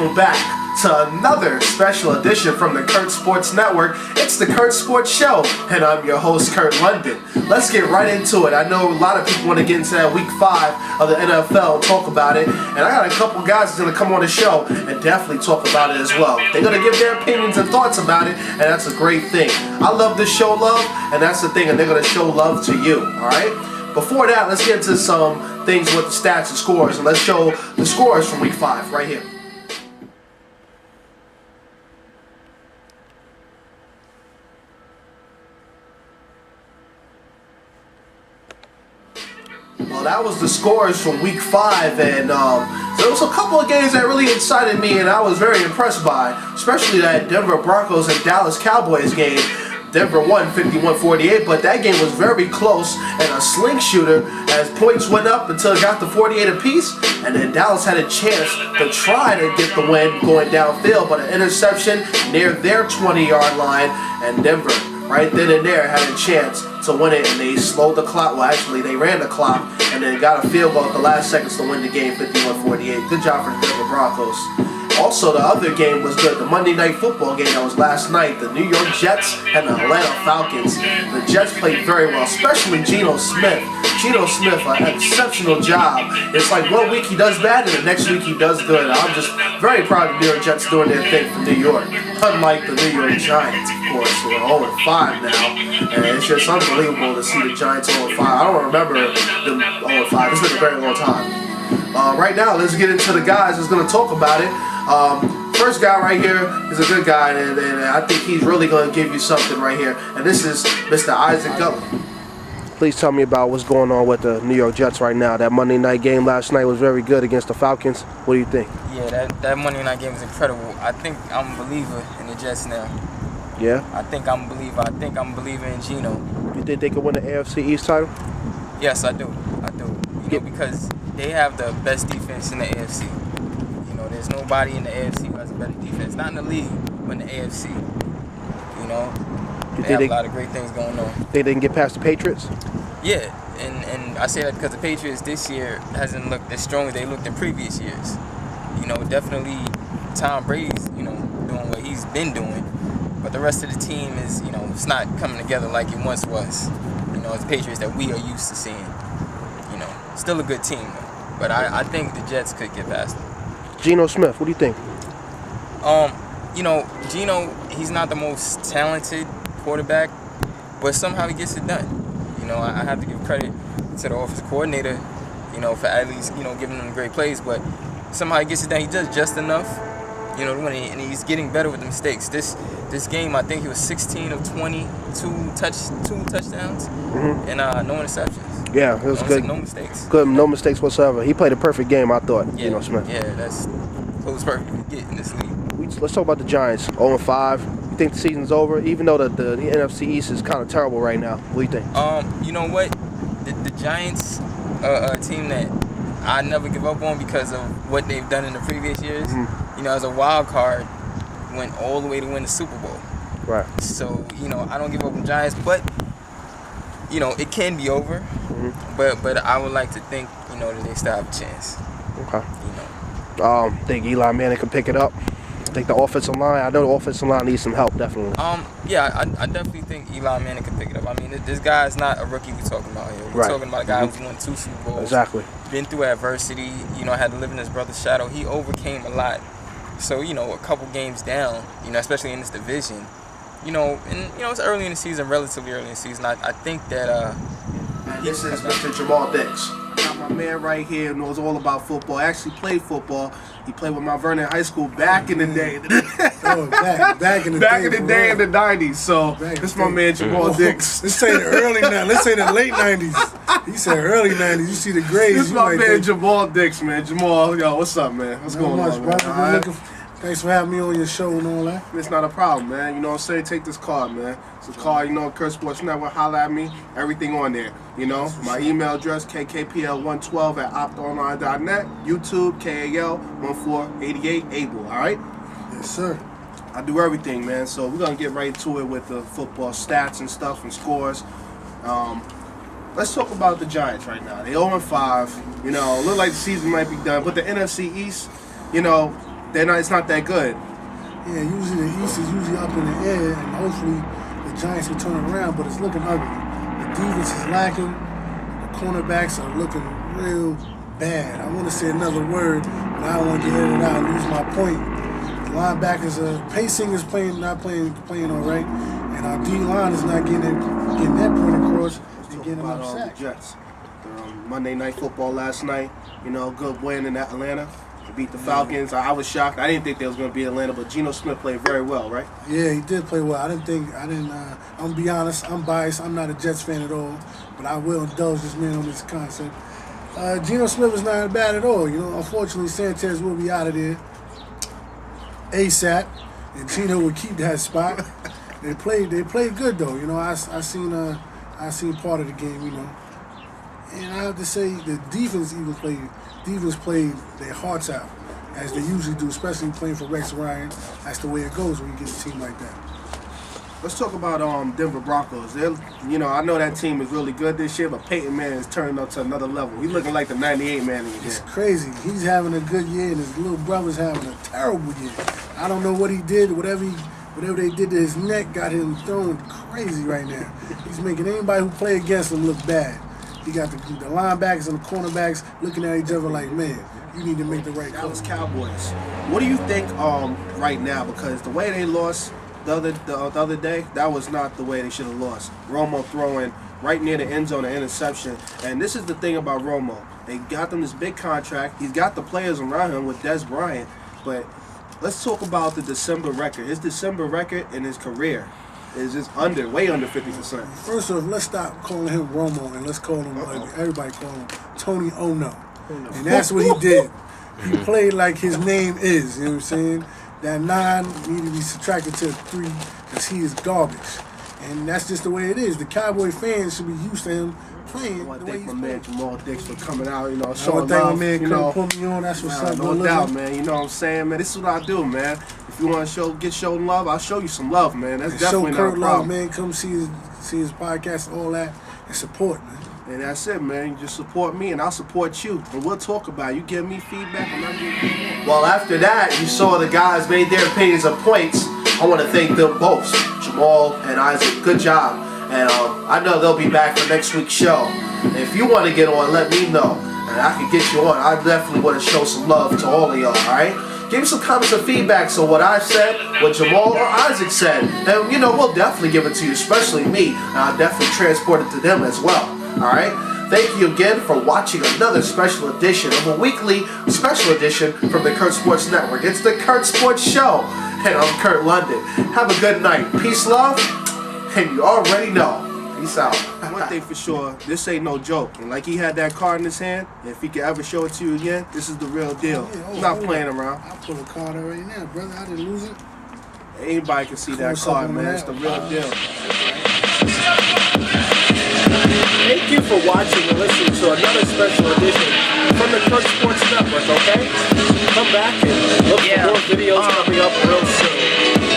welcome back to another special edition from the Kurt Sports Network. It's the Kurt Sports Show, and I'm your host, Kurt London. Let's get right into it. I know a lot of people want to get into that Week 5 of the NFL and talk about it, and I got a couple guys that's going to come on the show and definitely talk about it as well. They're going to give their opinions and thoughts about it, and that's a great thing. I love to show love, and that's the thing, and they're going to show love to you, all right? Before that, let's get into some things with the stats and scores, and let's show the scores from Week 5 right here. Well, that was the scores from Week 5, and there was a couple of games that really excited me, and I was very impressed by, especially that Denver Broncos and Dallas Cowboys game. Denver won 51-48, but that game was very close and a sling shooter as points went up until it got to 48 apiece, and then Dallas had a chance to try to get the win going downfield, but an interception near their 20-yard line, and Denver right then and there had a chance to win it, and they slowed the clock. Well, actually, they ran the clock and then got a field goal at the last seconds to win the game, 51-48. Good job for the Denver Broncos. Also, the other game was good. The Monday Night Football game that was last night. The New York Jets and the Atlanta Falcons. The Jets played very well, especially Geno Smith. Geno Smith, an exceptional job. It's like 1 week he does bad and the next week he does good. I'm just very proud of the New York Jets doing their thing for New York. Unlike the New York Giants, of course, who are 0-5 now. And it's just unbelievable to see the Giants 0-5. I don't remember them 0-5. It's been a very long time. Right now, let's get into the guys that's going to talk about it. First guy right here is a good guy, and I think he's really going to give you something right here. And this is Mr. Isaac Gulley. Please tell me about what's going on with the New York Jets right now. That Monday night game last night was very good against the Falcons. What do you think? Yeah, that Monday night game was incredible. I think I'm a believer in the Jets now. Yeah? I think I'm a believer. I think I'm a believer in Geno. You think they could win the AFC East title? Yes, I do. You know, because they have the best defense in the AFC. You know, there's nobody in the AFC who has a better defense. Not in the league, but in the AFC. You know, they have a lot of great things going on. They didn't get past the Patriots? Yeah, and I say that because the Patriots this year hasn't looked as strong as they looked in previous years. You know, definitely Tom Brady's, you know, doing what he's been doing. But the rest of the team is, you know, it's not coming together like it once was. You know, it's Patriots that we are used to seeing. You know, still a good team, though. But I think the Jets could get past them. Geno Smith, what do you think? You know, Geno, he's not the most talented quarterback, but somehow he gets it done. You know, I have to give credit to the offensive coordinator, you know, for at least, you know, giving him great plays, but somehow he gets it done. He does just enough, you know, and he's getting better with the mistakes. This game, I think he was 16 of 20, two touchdowns, and no interceptions. Yeah, it was good. No mistakes. Good, no mistakes whatsoever. He played a perfect game, I thought. Yeah, Geno Smith. Yeah, that's close perfect to get in this league. Let's talk about the Giants. 0-5. You think the season's over? Even though the NFC East is kind of terrible right now. What do you think? You know what? The Giants, a team that I never give up on because of what they've done in the previous years. You know, as a wild card, went all the way to win the Super Bowl. Right. So, you know, I don't give up on Giants, but you know, it can be over. But I would like to think, you know, that they still have a chance. Okay. You know. Think Eli Manning can pick it up? Think the offensive line? I know the offensive line needs some help, definitely. Yeah, I definitely think Eli Manning can pick it up. I mean, this guy's not a rookie we're talking about here. We're talking about a guy who's won 2 Super Bowls. Exactly. Been through adversity, you know, had to live in his brother's shadow. He overcame a lot. So, you know, a couple games down, you know, especially in this division, you know, and, you know, it's early in the season, relatively early in the season. I think that... This is Mr. Jamal Dix. Got my man right here who knows all about football. Actually played football. He played with Mount Vernon High School back in the day. back in the day in the 90s. So this is my man Jamal Dix. Let's say the early 90s. Let's say the late 90s. He said early 90s. You see the grades. This is my man Jamal Dix, man. Jamal, yo, what's up, man? What's going on, man? Thanks for having me on your show and all that. It's not a problem, man. You know what I'm saying? Take this card, man. It's a card, you know, Kurt Sports Network, holla at me. Everything on there, you know. My email address, kkpl112@optonline.net. YouTube, KAL1488 Able, all right? Yes, sir. I do everything, man. So we're going to get right to it with the football stats and stuff and scores. Let's talk about the Giants right now. They 0-5. You know, look like the season might be done. But the NFC East, you know, It's not that good. Yeah, usually the East is usually up in the air, and hopefully the Giants can turn it around, but it's looking ugly. The defense is lacking. The cornerbacks are looking real bad. I want to say another word, but I don't want to get it out and lose my point. The linebackers, pacing is not playing all right, and our D-line is not getting that point across and getting enough sacks. The Jets. Monday Night Football last night, good win in Atlanta. Beat the Falcons. I was shocked. I didn't think they was going to beat Atlanta, but Geno Smith played very well, right? Yeah, he did play well. I'm going to be honest, I'm biased. I'm not a Jets fan at all, but I will indulge this man on this concept. Geno Smith is not bad at all. Unfortunately, Sanchez will be out of there ASAP, and Geno will keep that spot. They played good though. I seen part of the game. And I have to say the defense played their hearts out, as they usually do, especially playing for Rex Ryan. That's the way it goes when you get a team like that. Let's talk about Denver Broncos. I know that team is really good this year, but Peyton Manning is turning up to another level. He's looking like the '98 Manning again. It's crazy. He's having a good year, and his little brother's having a terrible year. I don't know what he did. Whatever they did to his neck got him thrown crazy right now. He's making anybody who play against him look bad. He got the linebackers and the cornerbacks looking at each other like, man, you need to make the right call. Dallas Cowboys. What do you think right now? Because the way they lost the other day, that was not the way they should have lost. Romo throwing right near the end zone, an interception. And this is the thing about Romo. They got them this big contract. He's got the players around him with Des Bryant. But let's talk about the December record. His December record in his career is just way under 50%. First off, let's stop calling him Romo and let's call him, everybody call him Tony Ono. And that's what he did. He played like his name is, you know what I'm saying? That 9 needed to be subtracted to a 3 because he is garbage. And that's just the way it is. The Cowboy fans should be used to him playing the way he's playing. Man Jamal Dix for coming out, showing love. My man couldn't put me on. That's what's up. No doubt, man. You know what I'm saying, man? This is what I do, man. If you want to get shown love, I'll show you some love, man. That's definitely not a problem. Love, man. Come see his podcast, all that, and support, man. And that's it, man. You just support me, and I'll support you. And we'll talk about it. You give me feedback, and I'll give you more. Well, after that, you saw the guys made their opinions of points. I want to thank them both, Jamal and Isaac. Good job. And I know they'll be back for next week's show. And if you want to get on, let me know. And I can get you on. I definitely want to show some love to all of y'all, all right? Give me some comments and feedback so what I said, what Jamal or Isaac said. And, we'll definitely give it to you, especially me. And I'll definitely transport it to them as well. All right? Thank you again for watching another special edition of a weekly special edition from the Kurt Sports Network. It's the Kurt Sports Show. And I'm Kurt London. Have a good night. Peace, love. And you already know. Peace out. One thing for sure, this ain't no joke. And like he had that card in his hand, and if he could ever show it to you again, this is the real deal. I'm not playing around. I'll pull a card out right now, brother. I didn't lose it. Anybody can see that card, man. It's the real deal. Thank you for watching and listening to another special edition from the Kurt Sports Network, okay? Come back and look for more videos coming up real soon.